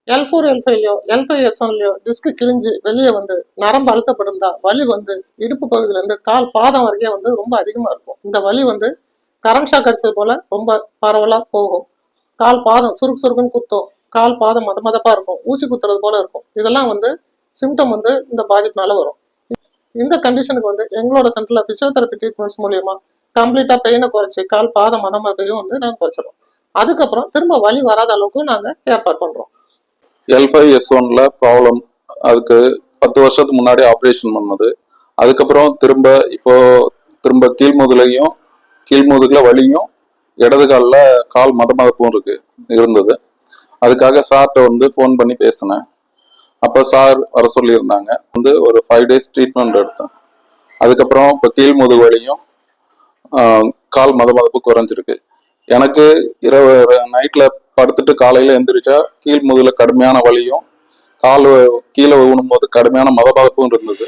L4 L5லயோ L5 S1லயோ disk கிழிஞ்சு வெளியே வந்து நரம்பு அழுத்தப்பட்டிருந்தா வலி வந்து இடுப்பு பகுதியில இருந்து கால் பாதம் வரைக்கும் வந்து ரொம்ப அதிகமா இருக்கும். இந்த வலி வந்து கரண்ட் ஷாக் அடிச்சது போல ரொம்ப பரவலா போகும். கால் பாதம் சுருக்கு சுருக்குன்னு குத்தும், கால் பாதம் மதப்பா இருக்கும், ஊசி குத்துறது போல இருக்கும். இதெல்லாம் வந்து சிம்டம் வந்து இந்த பாதிப்புனால வரும். இந்த கண்டிஷனுக்கு வந்து எங்களோட சென்டர்ல பிசியோதெரபி ட்ரீட்மெண்ட்ஸ் மூலியமா கம்ப்ளீட்டா பெயினை குறைச்சி கால் பாதம் மதமத்தையும் வந்து நாங்கள் குறைச்சிடும். அதுக்கப்புறம் திரும்ப வலி வராத அளவுக்கு நாங்க ஏற்பாடு பண்றோம். L5 S1ல ப்ராப்ளம், அதுக்கு 10 வருஷத்துக்கு முன்னாடி ஆப்ரேஷன் பண்ணது. அதுக்கப்புறம் திரும்ப கீழ்முதுகுல வலியும் இடது காலில் கால் மதப்பும் இருந்தது. அதுக்காக சார்கிட்ட வந்து ஃபோன் பண்ணி பேசினேன். அப்போ சார் வர சொல்லியிருந்தாங்க. வந்து ஒரு 5 days ட்ரீட்மெண்ட் எடுத்தேன். அதுக்கப்புறம் இப்போ கீழ்முதுகு வலியும் கால் மதப்பு குறைஞ்சிருக்கு. எனக்கு இரவு நைட்ல படுத்துட்டு காலையில எந்திரிச்சா கீழ்முதுகுல கடுமையான வலியும் கால் கீழே ஊனும் போது கடுமையான மதப்பாதப்பும் இருந்தது.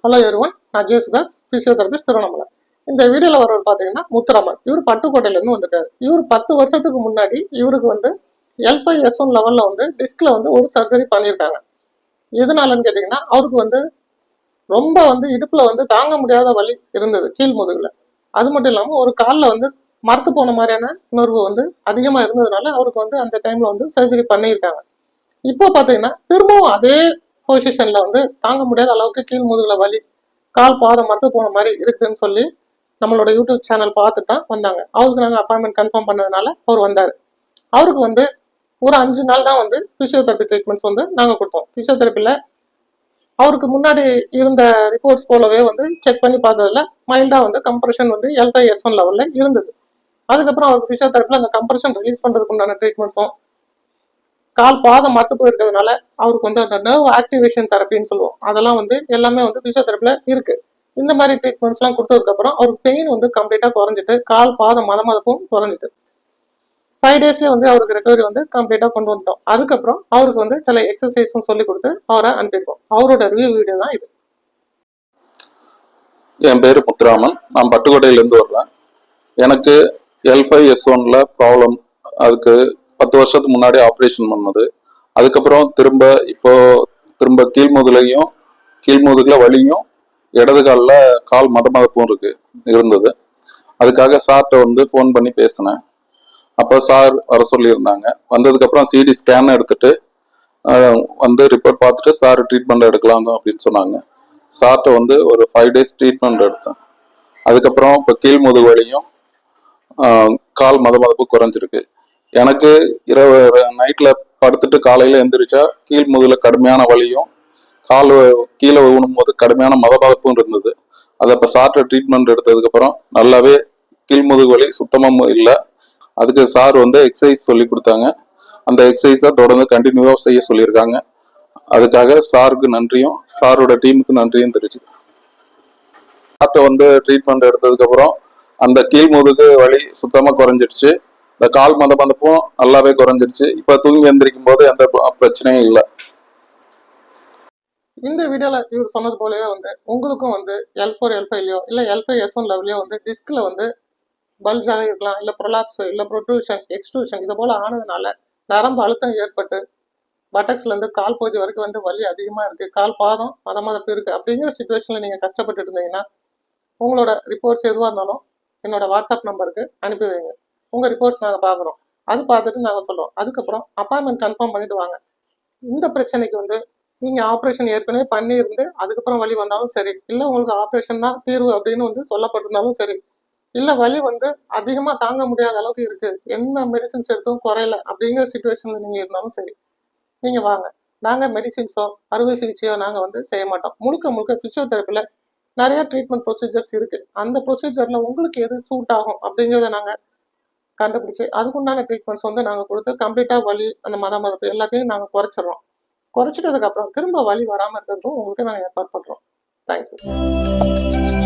ஹலோ எவ்ரிவன், நான் ஜேசுதாஸ், பிசியோதெரபிஸ்ட், திருவண்ணாமலை. இந்த வீடியோவில் வரவர் பார்த்தீங்கன்னா முத்துராமன். இவர் பட்டுக்கோட்டையிலேருந்து வந்துட்டார். இவர் 10 வருஷத்துக்கு முன்னாடி இவருக்கு வந்து L5 S1 லெவலில் வந்து டிஸ்கில் வந்து ஒரு சர்ஜரி பண்ணியிருக்காங்க. எதனாலன்னு கேட்டிங்கன்னா, அவருக்கு வந்து ரொம்ப வந்து இடுப்பில் வந்து தாங்க முடியாத வலி இருந்தது கீழ் முதுகில். அது மட்டும் இல்லாமல் ஒரு காலில் வந்து மரத்து போன மாதிரியான உணர்வு வந்து அதிகமாக இருந்ததுனால அவருக்கு வந்து அந்த டைமில் வந்து சர்ஜரி பண்ணியிருக்காங்க. இப்போ பார்த்தீங்கன்னா திரும்பவும் அதே பொசிஷன்ல வந்து தாங்க முடியாத அளவுக்கு கீழ் முதுகுல வலி, கால் பாதம் மரத்து போன மாதிரி இருக்குன்னு சொல்லி நம்மளோட யூடியூப் சேனல் பார்த்துட்டு தான் வந்தாங்க. அவருக்கு நாங்கள் அப்பாயின்மெண்ட் கன்ஃபார்ம் பண்ணதுனால அவர் வந்தார். அவருக்கு வந்து ஒரு 5 நாள் தான் வந்து பிசியோதெரபி ட்ரீட்மெண்ட்ஸ் வந்து நாங்கள் கொடுத்தோம். பிசியோதெரபியில் அவருக்கு முன்னாடி இருந்த ரிப்போர்ட்ஸ் போலவே வந்து செக் பண்ணி பார்த்ததுல மைல்டாக வந்து கம்ப்ரெஷன் வந்து L5 S1 லெவலில் இருந்தது. அதுக்கப்புறம் அவருக்கு பிசியோதெரபியில் அந்த கம்ப்ரெஷன் ரிலீஸ் பண்ணுறதுக்கு உண்டான ட்ரீட்மெண்ட்ஸும் கால் பாதம் மரத்து போயிருக்கிறதுனால அவருக்கு வந்து அந்த நர்வ் ஆக்டிவேஷன் தெரப்பின்னு சொல்லுவோம், அதெல்லாம் வந்து எல்லாமே வந்து பிசியோதெரபியில் இருக்கு. இந்த மாதிரி ட்ரீட்மெண்ட்ஸ்லாம் கொடுத்ததுக்கப்புறம் அவருக்கு பெயின் வந்து கம்ப்ளீட்டாக குறைஞ்சிட்டு கால் பாதம் மதப்பும் குறைஞ்சிட்டு 5 daysலேயே வந்து அவருக்கு ரெக்கவரி வந்து கம்ப்ளீட்டாக கொண்டு வந்துட்டோம். அதுக்கப்புறம் அவருக்கு வந்து சில எக்ஸசைஸும் சொல்லி கொடுத்து அவரை அனுப்பியிருக்கோம். அவரோட ரிவ்யூ வீடியோ தான் இது. என் பேர் முத்துராமன், நான் பட்டுக்கோட்டையிலேருந்து வர்றேன். எனக்கு L5 S1ல ப்ராப்ளம், அதுக்கு 10 வருஷத்துக்கு முன்னாடி ஆப்ரேஷன் பண்ணது. அதுக்கப்புறம் திரும்ப கீழ்முதுகுல வலியும் இடது காலில் கால் மதப்பும் இருந்தது. அதுக்காக சார்கிட்ட வந்து ஃபோன் பண்ணி பேசினேன். அப்போ சார் வர சொல்லியிருந்தாங்க. வந்ததுக்கப்புறம் சிடி ஸ்கேன் எடுத்துட்டு வந்து ரிப்போர்ட் பார்த்துட்டு சார் ட்ரீட்மெண்ட் எடுக்கலாம் அப்படின்னு சொன்னாங்க. சார்கிட்ட வந்து ஒரு 5 days ட்ரீட்மெண்ட் எடுத்தேன். அதுக்கப்புறம் இப்போ கீழ்முதுகு வலியும் கால் மதப்பு குறைஞ்சிருக்கு. எனக்கு இரவு நைட்ல படுத்துட்டு காலையில எந்திரிச்சா கீழ்முதுகுல கடுமையான வலியும் கால் கீழே ஊனும் போது கடுமையான மதப்பாதப்பும் இருந்தது. அதை இப்போ சார்ட்ட ட்ரீட்மெண்ட் எடுத்ததுக்கப்புறம் நல்லாவே கீழ்முதுகு வலி சுத்தமாக இல்லை. அதுக்கு சார் வந்து எக்ஸசைஸ் சொல்லி கொடுத்தாங்க. அந்த எக்ஸசைஸை தொடர்ந்து கண்டினியூவாக செய்ய சொல்லியிருக்காங்க. அதுக்காக சாருக்கு நன்றியும் சாரோட டீமுக்கு நன்றியும் தெரிவிச்சுக்கிறேன். சார்ட்ட வந்து ட்ரீட்மெண்ட் எடுத்ததுக்கப்புறம் அந்த கீழ்முதுகு வலி சுத்தமாக குறைஞ்சிடுச்சு. இந்த கால் மதப்பும் நல்லாவே குறைஞ்சிடுச்சு. இப்போ தூங்கி எந்திரிக்கும் போது எந்த பிரச்சனையும் இல்லை. இந்த வீடியோல இவர் சொன்னது போலவே வந்து உங்களுக்கும் வந்து L4 L5லயோ இல்லை L5 S1 லெவலையோ வந்து டிஸ்கில் வந்து பல்ஜாக இருக்கலாம், இல்லை ப்ரொலாப்ஸ், இல்லை ப்ரொட்ரூஷன், எக்ஸ்ட்ரூஷன் இது போல ஆனதுனால நரம்பு அழுத்தம் ஏற்பட்டு பட்டக்ஸ்லேருந்து கால் பகுதி வரைக்கும் வந்து வலி அதிகமாக இருக்குது, கால் பாதம் மதப்பு இருக்குது அப்படிங்கிற சுச்சுவேஷனில் நீங்கள் கஷ்டப்பட்டு இருந்தீங்கன்னா உங்களோட ரிப்போர்ட்ஸ் எதுவாக இருந்தாலும் என்னோட வாட்ஸ்அப் நம்பருக்கு அனுப்பி வைங்க. உங்கள் ரிப்போர்ட்ஸ் நாங்கள் பார்க்குறோம். அது பார்த்துட்டு நாங்கள் சொல்கிறோம். அதுக்கப்புறம் அப்பாயின்மெண்ட் கன்ஃபார்ம் பண்ணிட்டு வாங்க. இந்த பிரச்சனைக்கு வந்து நீங்கள் ஆப்ரேஷன் ஏற்கனவே பண்ணியிருந்து அதுக்கப்புறம் வலி வந்தாலும் சரி, இல்லை உங்களுக்கு ஆப்ரேஷன் தான் தீர்வு அப்படின்னு வந்து சொல்லப்பட்டிருந்தாலும் சரி, இல்லை வலி வந்து அதிகமாக தாங்க முடியாத அளவுக்கு இருக்குது, என்ன மெடிசின்ஸ் எடுத்தும் குறையல அப்படிங்கிற சுச்சுவேஷனில் நீங்கள் இருந்தாலும் சரி, நீங்கள் வாங்க. நாங்கள் மெடிசின்ஸோ அறுவை சிகிச்சையோ நாங்கள் வந்து செய்ய மாட்டோம். முழுக்க பிசியோதெரப்பியில் நிறைய ட்ரீட்மெண்ட் ப்ரொசீஜர்ஸ் இருக்குது. அந்த ப்ரொசீஜரில் உங்களுக்கு எது சூட் ஆகும் அப்படிங்கிறத நாங்கள் கண்டுபிடிச்சி அதுக்குண்டான ட்ரீட்மெண்ட்ஸ் வந்து நாங்கள் கொடுத்து கம்ப்ளீட்டாக வலி அந்த மதப்பு எல்லாத்தையும் நாங்கள் குறைச்சிட்றோம். குறைச்சிட்டதுக்கப்புறம் திரும்ப வலி வராமல் இருக்கிறதும் உங்களுக்கு நாங்கள் ஏற்பாடு பண்ணுறோம். தேங்க்யூ.